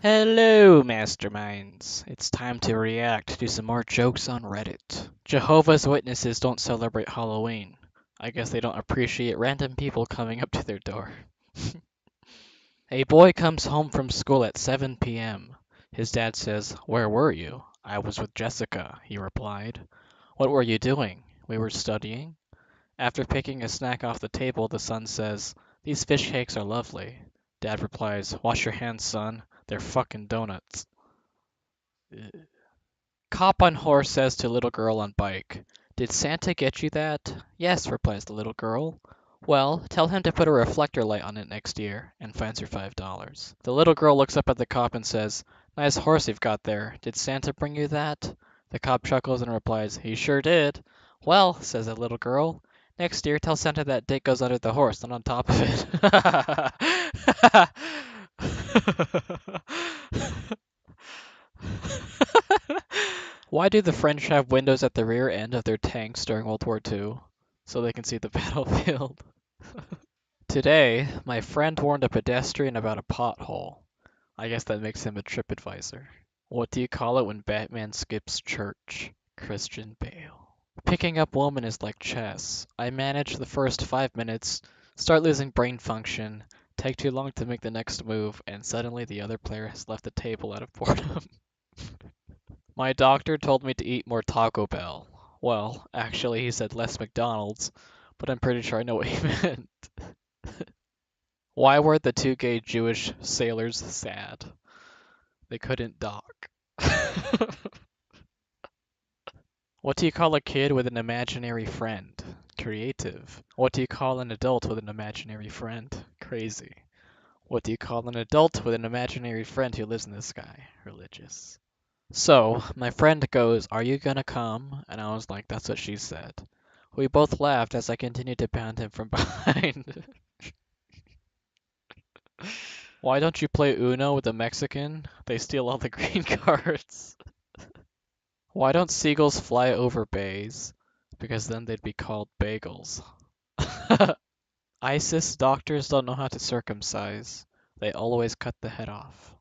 Hello, masterminds. It's time to react to some more jokes on Reddit. Jehovah's Witnesses don't celebrate Halloween. I guess they don't appreciate random people coming up to their door. A boy comes home from school at 7 p.m. His dad says, "Where were you?" "I was with Jessica," he replied. "What were you doing?" "We were studying." After picking a snack off the table, the son says, "These fish cakes are lovely." Dad replies, "Wash your hands, son. They're fucking donuts." Cop on horse says to little girl on bike, "Did Santa get you that?" "Yes," replies the little girl. "Well, tell him to put a reflector light on it next year," and fines her $5. The little girl looks up at the cop and says, "Nice horse you've got there. Did Santa bring you that?" The cop chuckles and replies, "He sure did." "Well," says the little girl, "next year tell Santa that dick goes under the horse, not on top of it." Why do the French have windows at the rear end of their tanks during World War II? So they can see the battlefield. Today, my friend warned a pedestrian about a pothole. I guess that makes him a TripAdvisor. What do you call it when Batman skips church? Christian Bale. Picking up woman is like chess. I manage the first 5 minutes, start losing brain function, take too long to make the next move, and suddenly the other player has left the table out of boredom. My doctor told me to eat more Taco Bell. Well, actually, he said less McDonald's, but I'm pretty sure I know what he meant. Why were the two gay Jewish sailors sad? They couldn't dock. What do you call a kid with an imaginary friend? Creative. What do you call an adult with an imaginary friend? Crazy. What do you call an adult with an imaginary friend who lives in the sky? Religious. So, my friend goes, "Are you gonna come?" And I was like, "That's what she said." We both laughed as I continued to pound him from behind. Why don't you play Uno with a Mexican? They steal all the green cards. Why don't seagulls fly over bays? Because then they'd be called bagels. ISIS doctors don't know how to circumcise. They always cut the head off.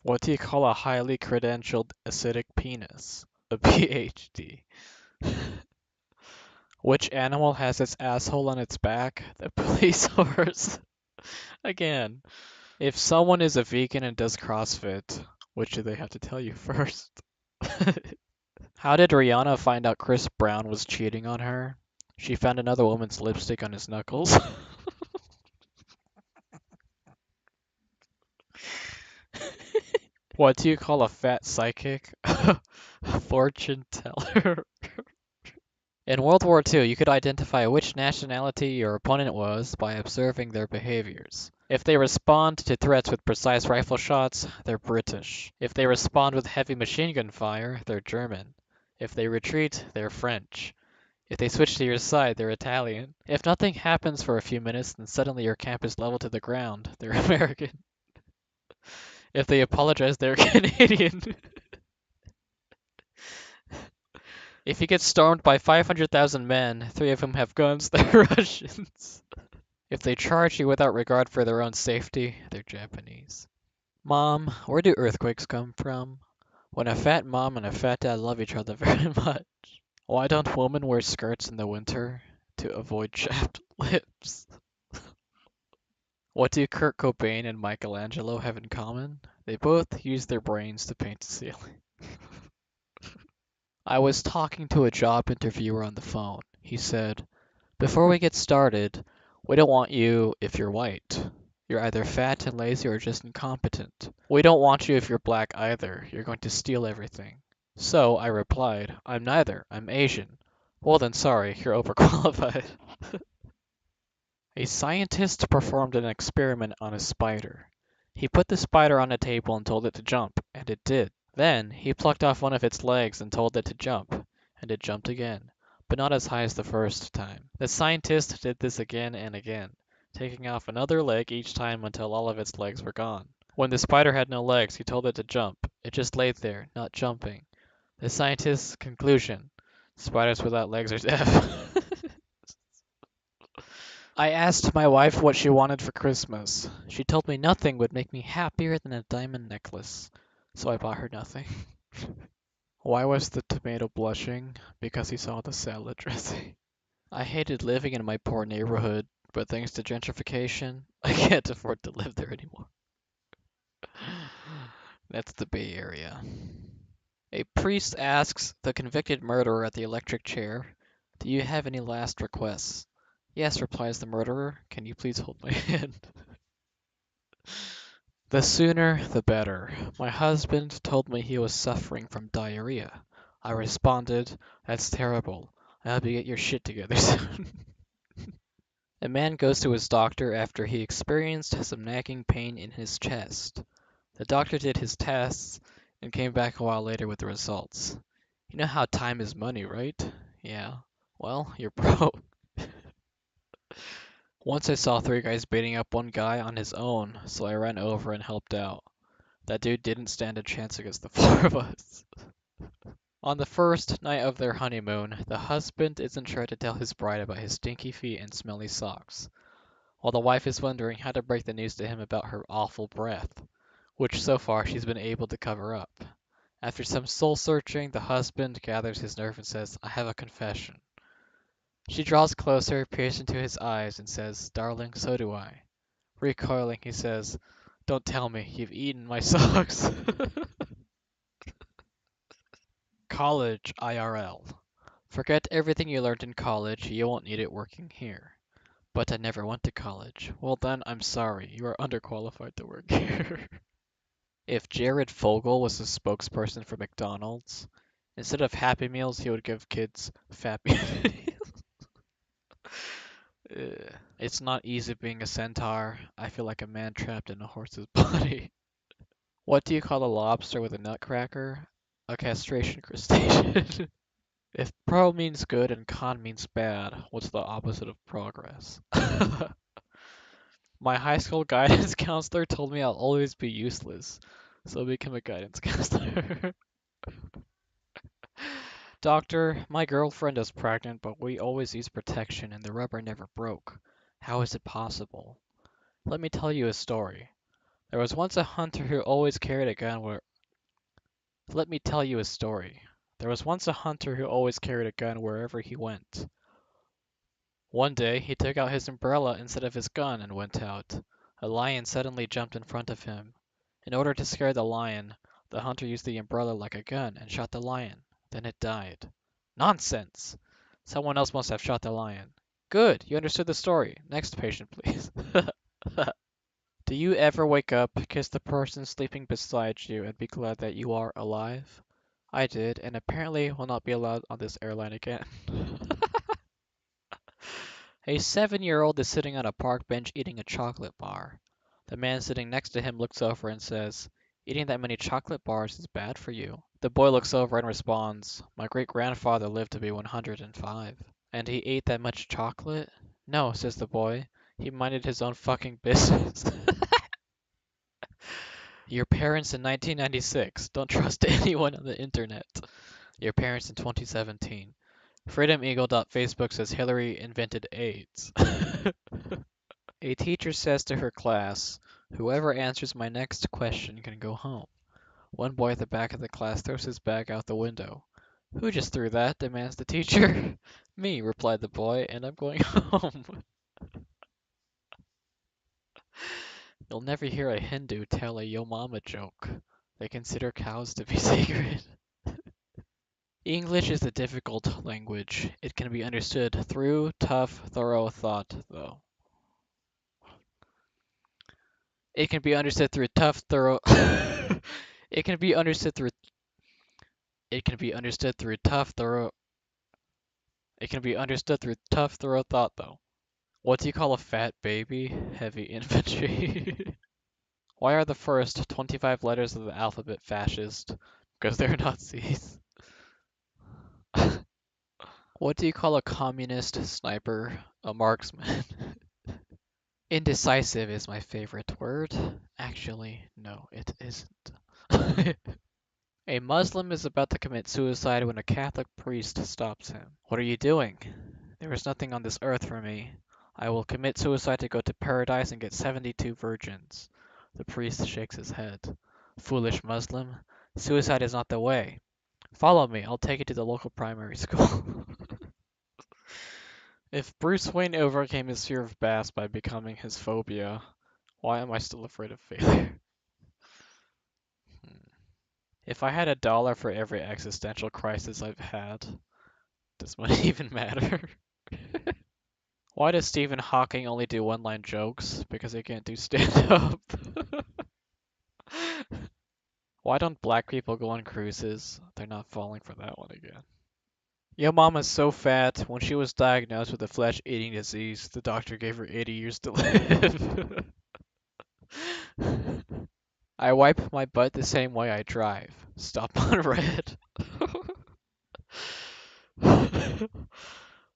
What do you call a highly credentialed acidic penis? A PhD. Which animal has its asshole on its back? The police horse. Again, if someone is a vegan and does CrossFit, which do they have to tell you first? How did Rihanna find out Chris Brown was cheating on her? She found another woman's lipstick on his knuckles. What do you call a fat psychic? A fortune teller. In World War II, you could identify which nationality your opponent was by observing their behaviors. If they respond to threats with precise rifle shots, they're British. If they respond with heavy machine gun fire, they're German. If they retreat, they're French. If they switch to your side, they're Italian. If nothing happens for a few minutes, then suddenly your camp is leveled to the ground, they're American. If they apologize, they're Canadian. If you get stormed by 500,000 men, 3 of whom have guns, they're Russians. If they charge you without regard for their own safety, they're Japanese. Mom, where do earthquakes come from? When a fat mom and a fat dad love each other very much. Why don't women wear skirts in the winter? To avoid chapped lips. What do Kurt Cobain and Michelangelo have in common? They both use their brains to paint the ceiling. I was talking to a job interviewer on the phone. He said, "Before we get started, we don't want you if you're white. You're either fat and lazy or just incompetent. We don't want you if you're black either. You're going to steal everything." So I replied, "I'm neither. I'm Asian." "Well then, sorry, you're overqualified." A scientist performed an experiment on a spider. He put the spider on a table and told it to jump, and it did. Then he plucked off one of its legs and told it to jump, and it jumped again, but not as high as the first time. The scientist did this again and again, taking off another leg each time until all of its legs were gone. When the spider had no legs, he told it to jump. It just laid there, not jumping. The scientist's conclusion: spiders without legs are deaf. I asked my wife what she wanted for Christmas. She told me nothing would make me happier than a diamond necklace, so I bought her nothing. Why was the tomato blushing? Because he saw the salad dressing. I hated living in my poor neighborhood, but thanks to gentrification, I can't afford to live there anymore. That's the Bay Area. A priest asks the convicted murderer at the electric chair, "Do you have any last requests?" "Yes," replies the murderer. "Can you please hold my hand?" The sooner, the better. My husband told me he was suffering from diarrhea. I responded, "That's terrible. I hope you get your shit together soon." A man goes to his doctor after he experienced some nagging pain in his chest. The doctor did his tests and came back a while later with the results. "You know how time is money, right?" "Yeah." "Well, you're broke." Once I saw three guys beating up one guy on his own, so I ran over and helped out. That dude didn't stand a chance against the four of us. On the first night of their honeymoon, the husband isn't sure to tell his bride about his stinky feet and smelly socks, while the wife is wondering how to break the news to him about her awful breath, which so far she's been able to cover up. After some soul searching, the husband gathers his nerve and says, "I have a confession." She draws closer, peers into his eyes, and says, "Darling, so do I." Recoiling, he says, "Don't tell me, you've eaten my socks." College IRL. Forget everything you learned in college, you won't need it working here. But I never went to college. Well then, I'm sorry, you are underqualified to work here. If Jared Fogle was a spokesperson for McDonald's, instead of Happy Meals, he would give kids Fat Meals. It's not easy being a centaur. I feel like a man trapped in a horse's body. What do you call a lobster with a nutcracker? A castration crustacean. If pro means good and con means bad, what's the opposite of progress? My high school guidance counselor told me I'll always be useless, so I became a guidance counselor. Doctor, my girlfriend is pregnant, but we always use protection and the rubber never broke. How is it possible? Let me tell you a story. There was once a hunter who always carried a gun where Let me tell you a story. There was once a hunter who always carried a gun wherever he went. One day, he took out his umbrella instead of his gun and went out. A lion suddenly jumped in front of him. In order to scare the lion, the hunter used the umbrella like a gun and shot the lion. Then it died. Nonsense! Someone else must have shot the lion. Good, you understood the story. Next patient, please. Do you ever wake up, kiss the person sleeping beside you, and be glad that you are alive? I did, and apparently will not be allowed on this airline again. A 7-year-old is sitting on a park bench eating a chocolate bar. The man sitting next to him looks over and says, "Eating that many chocolate bars is bad for you." The boy looks over and responds, "My great-grandfather lived to be 105." "And he ate that much chocolate?" "No," says the boy. "He minded his own fucking business." Your parents in 1996. Don't trust anyone on the internet. Your parents in 2017. FreedomEagle.Facebook says Hillary invented AIDS. A teacher says to her class, "Whoever answers my next question can go home." One boy at the back of the class throws his bag out the window. "Who just threw that?" demands the teacher. "Me," replied the boy, "and I'm going home." You'll never hear a Hindu tell a yo mama joke. They consider cows to be sacred. English is a difficult language. It can be understood through tough, thorough thought, though. It can be understood through tough, thorough. It can be understood through. It can be understood through tough, thorough. It can be understood through tough, thorough thought, though. What do you call a fat baby? Heavy infantry. Why are the first 25 letters of the alphabet fascist? Because they're Nazis. What do you call a communist sniper? A marksman. Indecisive is my favorite word. Actually, no, it isn't. A Muslim is about to commit suicide when a Catholic priest stops him. "What are you doing?" "There is nothing on this earth for me. I will commit suicide to go to paradise and get 72 virgins. The priest shakes his head. Foolish Muslim, suicide is not the way. Follow me, I'll take you to the local primary school. If Bruce Wayne overcame his fear of baths by becoming his phobia, why am I still afraid of failure? If I had $1 for every existential crisis I've had, does money even matter? Why does Stephen Hawking only do one-line jokes? Because he can't do stand-up. Why don't black people go on cruises? They're not falling for that one again. Your mom is so fat. When she was diagnosed with a flesh-eating disease, the doctor gave her 80 years to live. I wipe my butt the same way I drive. Stop on red.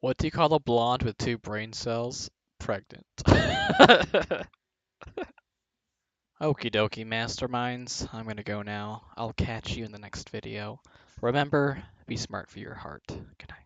What do you call a blonde with 2 brain cells? Pregnant. Okie dokie, masterminds. I'm gonna go now. I'll catch you in the next video. Remember, be smart for your heart. Good night.